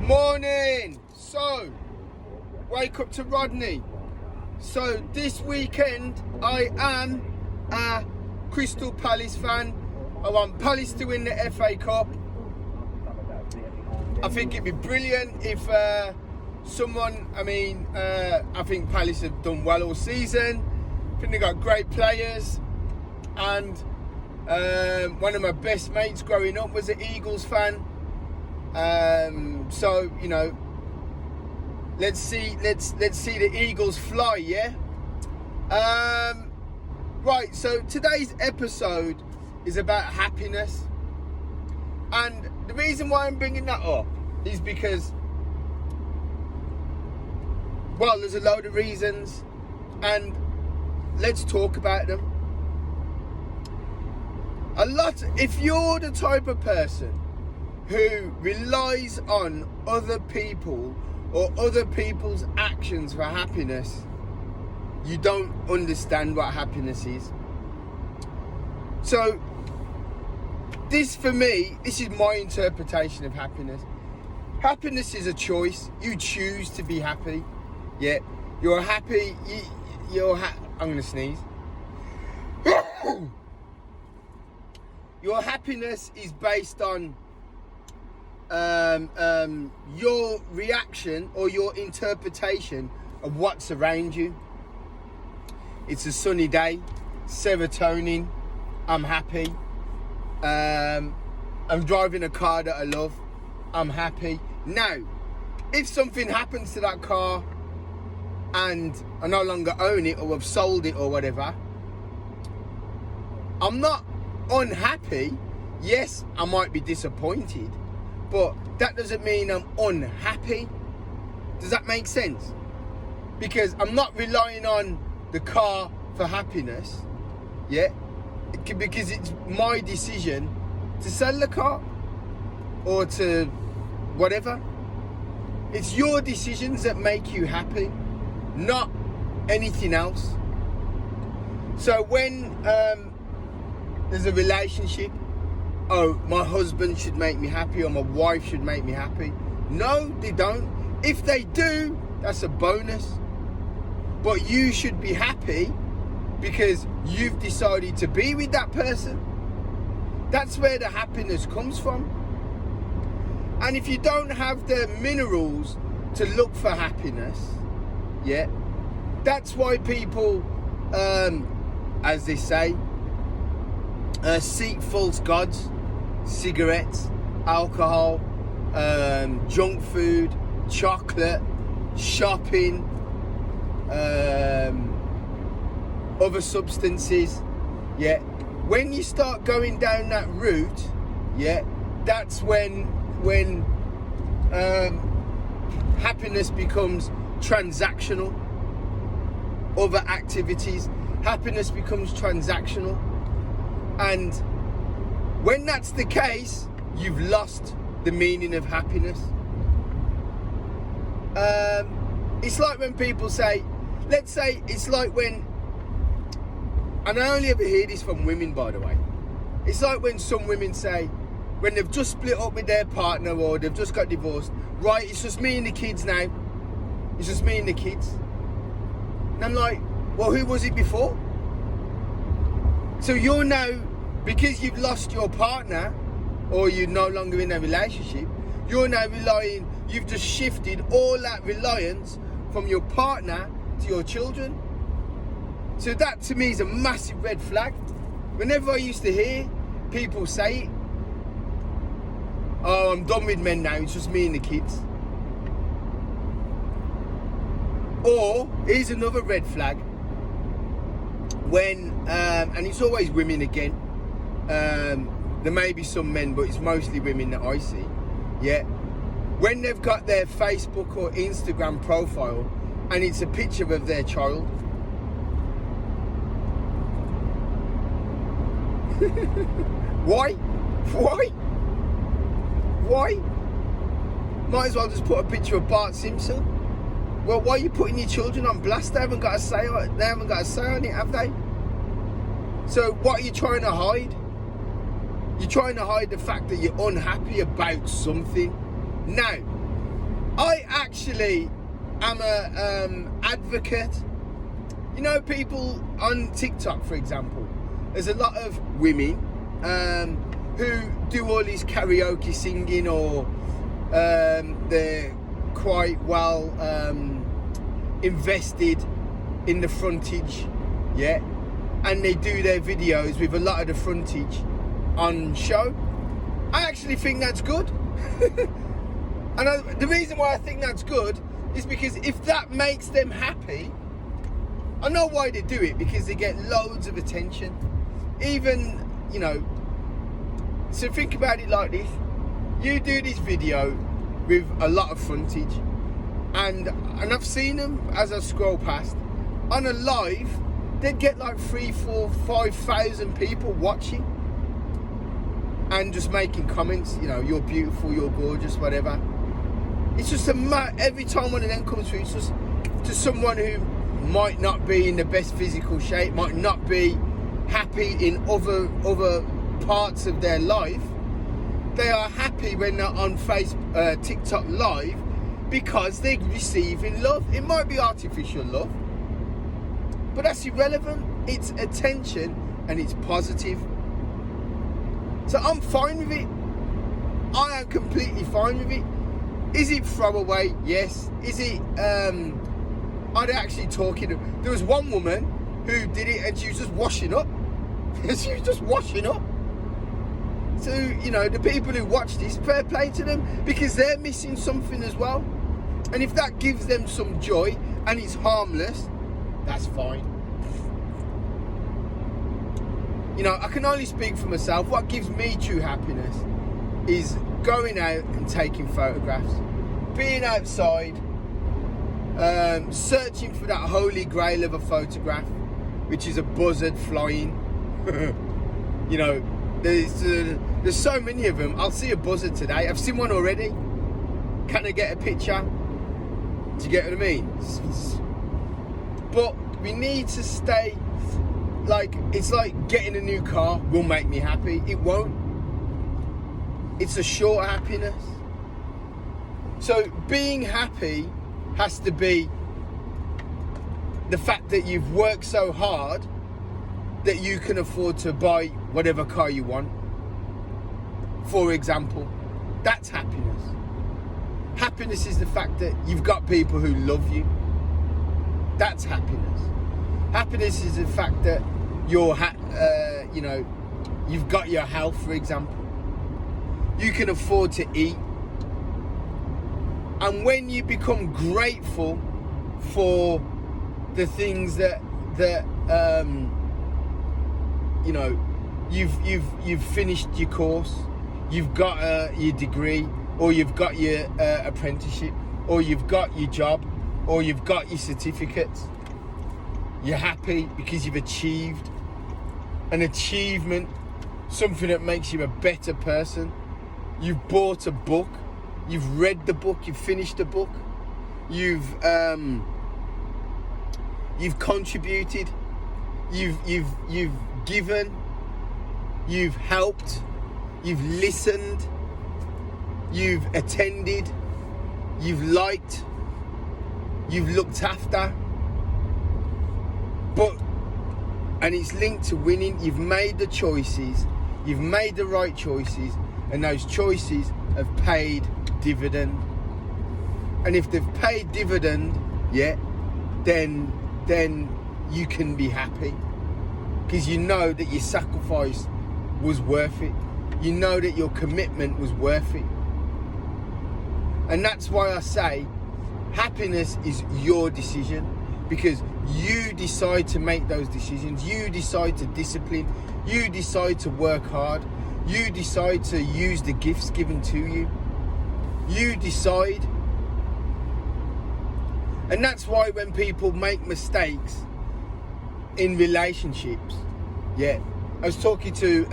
Morning. So, wake up to Rodney. So this weekend I am a Crystal Palace fan. I want Palace to win the FA Cup. I think it'd be brilliant if I think Palace have done well all season. I think they got great players, and one of my best mates growing up was an Eagles fan. So you know, let's see the Eagles fly, yeah. Right. So today's episode is about happiness, and the reason why I'm bringing that up is because, well, there's a load of reasons, and let's talk about them. If you're the type of person who relies on other people or other people's actions for happiness, you don't understand what happiness is. So this, for me, this is my interpretation of happiness. Happiness is a choice. You choose to be happy. Yeah, you're happy. I'm gonna sneeze. Your happiness is based on your reaction or your interpretation of what's around you. It's a sunny day, serotonin, I'm happy. I'm driving a car that I love, I'm happy. Now, if something happens to that car and I no longer own it, or I've sold it or whatever, I'm not unhappy. Yes, I might be disappointed, but that doesn't mean I'm unhappy. Does that make sense? Because I'm not relying on the car for happiness, yeah? Because it's my decision to sell the car or to whatever. It's your decisions that make you happy, not anything else. So when there's a relationship, oh, my husband should make me happy or my wife should make me happy. No, they don't. If they do, that's a bonus. But you should be happy because you've decided to be with that person. That's where the happiness comes from. And if you don't have the minerals to look for happiness, yeah, that's why people, as they say, seek false gods, cigarettes, alcohol, junk food, chocolate, shopping, other substances. Yeah, when you start going down that route, yeah, that's when happiness becomes transactional. Other activities, happiness becomes transactional. And when that's the case, you've lost the meaning of happiness. It's like when people say, let's say, it's like when, and I only ever hear this from women, by the way. It's like when some women say, when they've just split up with their partner or they've just got divorced, right, it's just me and the kids now. It's just me and the kids. And I'm like, well, who was it before? So you're now, because you've lost your partner or you're no longer in a relationship, you're now you've just shifted all that reliance from your partner to your children. So that to me is a massive red flag. Whenever I used to hear people say it, oh, I'm done with men now, it's just me and the kids. Or, here's another red flag. When, and it's always women again, there may be some men, but it's mostly women that I see, yeah. When they've got their Facebook or Instagram profile and it's a picture of their child. Why? Might as well just put a picture of Bart Simpson. Well, why are you putting your children on blast? They haven't got a say on it, have they? So what are you trying to hide? You're trying to hide the fact that you're unhappy about something. Now, actually am a advocate. You know, people on TikTok, for example, there's a lot of women who do all this karaoke singing, or they're quite well invested in the frontage, yeah, and they do their videos with a lot of the frontage on show. I actually think that's good. And the reason why I think that's good is because if that makes them happy, I know why they do it, because they get loads of attention. Even, you know, so think about it like this. You do this video with a lot of frontage, and I've seen them as I scroll past. On a live, they'd get like 3, 4, 5,000 people watching and just making comments, you know, you're beautiful, you're gorgeous, whatever. It's just every time one of them comes through, it's just to someone who might not be in the best physical shape, might not be happy in other parts of their life. They are happy when they're on TikTok live because they're receiving love. It might be artificial love, but that's irrelevant. It's attention and it's positive. So I'm fine with it. I am completely fine with it. Is it throwaway? Yes. Is it, are they actually talking? There was one woman who did it and she was just washing up. She was just washing up. So, you know, the people who watch this, fair play to them, because they're missing something as well. And if that gives them some joy and it's harmless, that's fine. You know, I can only speak for myself. What gives me true happiness is going out and taking photographs, being outside, searching for that holy grail of a photograph, which is a buzzard flying. You know, there's so many of them. I'll see a buzzard today. I've seen one already. Can I get a picture? Do you get what I mean? But we need to stay, like, it's like getting a new car will make me happy. It won't. It's a short happiness. So being happy has to be the fact that you've worked so hard that you can afford to buy whatever car you want. For example, that's happiness. Happiness is the fact that you've got people who love you. That's happiness. Happiness is the fact that you're, you know, you've got your health, for example. You can afford to eat. And when you become grateful for the things that you know, you've finished your course, you've got your degree, or you've got your apprenticeship, or you've got your job, or you've got your certificates, you're happy because you've achieved an achievement, something that makes you a better person. You've bought a book, you've read the book, you've finished the book, you've contributed, you've given, you've helped, you've listened, you've attended, you've liked, you've looked after. And it's linked to winning. You've made the choices, you've made the right choices, and those choices have paid dividend. And if they've paid dividend, yeah, then you can be happy, because you know that your sacrifice was worth it. You know that your commitment was worth it. And that's why I say happiness is your decision, because you decide to make those decisions. You decide to discipline. You decide to work hard. You decide to use the gifts given to you. You decide. And that's why when people make mistakes in relationships, yeah, I was talking to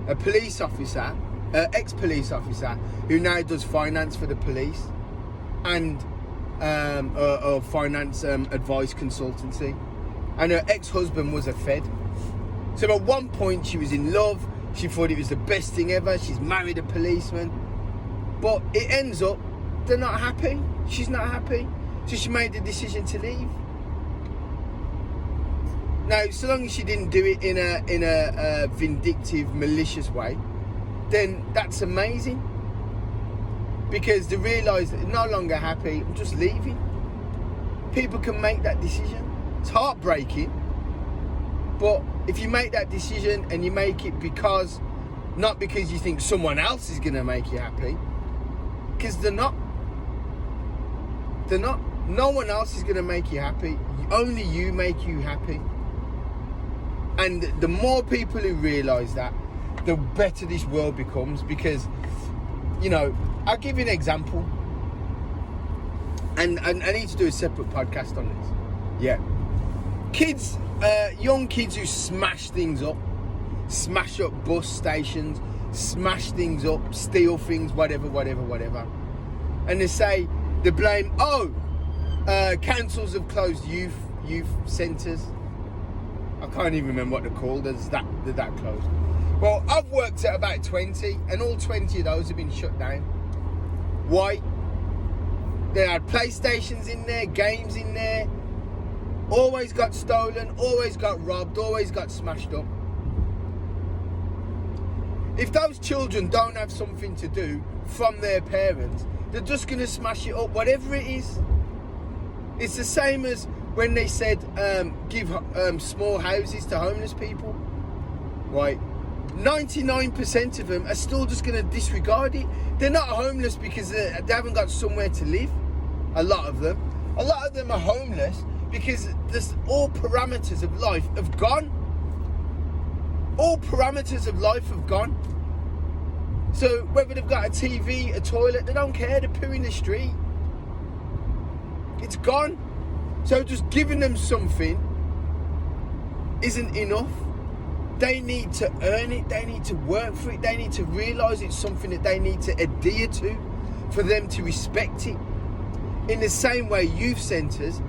a police officer, ex-police officer, who now does finance for the police, and or finance advice consultancy, and her ex-husband was a Fed. So at one point she was in love, she thought it was the best thing ever, she's married a policeman, but it ends up they're not happy. She's not happy. So she made the decision to leave. Now, so long as she didn't do it in a vindictive, malicious way, then that's amazing. Because they realise that they're no longer happy, I'm just leaving. People can make that decision. It's heartbreaking. But if you make that decision and you make it not because you think someone else is going to make you happy, because they're not. They're not. No one else is going to make you happy. Only you make you happy. And the more people who realise that, the better this world becomes. Because, I'll give you an example. And I need to do a separate podcast on this. Yeah. Kids, young kids who smash things up. Smash up bus stations. Smash things up. Steal things. Whatever. And they blame, councils have closed youth centres. I can't even remember what they're called. They're that closed. Well, I've worked at about 20, and all 20 of those have been shut down. Why? They had PlayStations in there, games in there, always got stolen, always got robbed, always got smashed up. If those children don't have something to do from their parents, they're just going to smash it up, whatever it is. It's the same as when they said give small houses to homeless people. Right? 99% of them are still just going to disregard it. They're not homeless because they haven't got somewhere to live. A lot of them are homeless because all parameters of life have gone. All parameters of life have gone. So whether they've got a TV, a toilet, they don't care. They're poo in the street. It's gone. So just giving them something isn't enough. They need to earn it. They need to work for it. They need to realise it's something that they need to adhere to for them to respect it. In the same way, youth centres,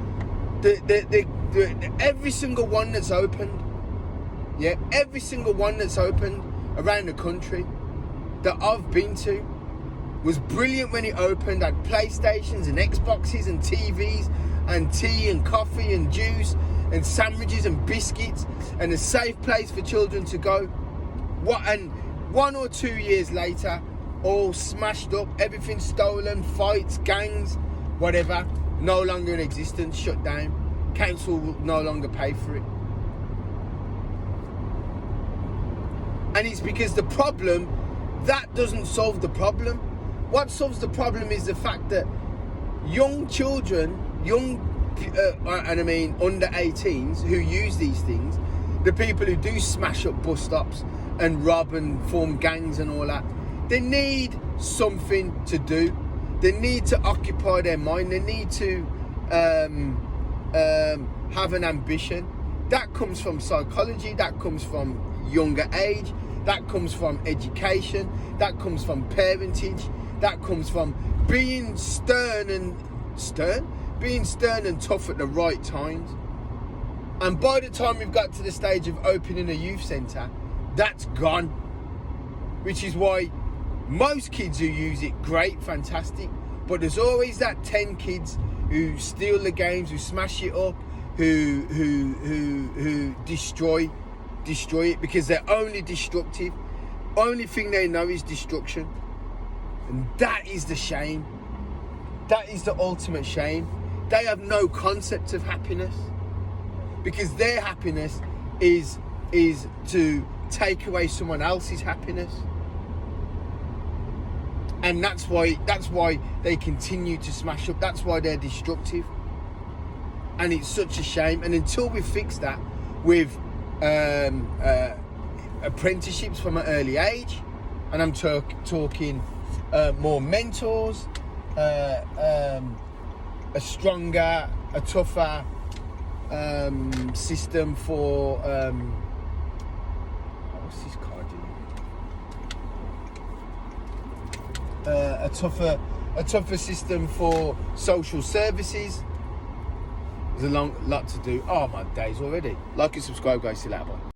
every single one that's opened, every single one that's opened around the country that I've been to was brilliant when it opened. Had PlayStations and Xboxes and TVs and tea and coffee and juice and sandwiches and biscuits and a safe place for children to go. And 1 or 2 years later, all smashed up, everything stolen, fights, gangs, whatever, no longer in existence, shut down. Council will no longer pay for it. And it's because the problem, that doesn't solve the problem. What solves the problem is the fact that young children, under 18s who use these things, the people who do smash up bus stops and rob and form gangs and all that, they need something to do. They need to occupy their mind. They need to have an ambition. That comes from psychology. That comes from younger age. That comes from education. That comes from parentage. That comes from being stern and tough at the right times. And by the time we've got to the stage of opening a youth centre, that's gone. Which is why most kids who use it, great, fantastic. But there's always that 10 kids who steal the games, who smash it up, who destroy it because they're only destructive. Only thing they know is destruction. And that is the shame. That is the ultimate shame. They have no concept of happiness because their happiness is to take away someone else's happiness. And that's why they continue to smash up. That's why they're destructive. And it's such a shame. And until we fix that with apprenticeships from an early age, and I'm talking more mentors, a stronger, a tougher system for what's this card doing? A tougher system for social services. There's a lot to do. Oh, my days already. Like and subscribe, guys. See you later. Bye.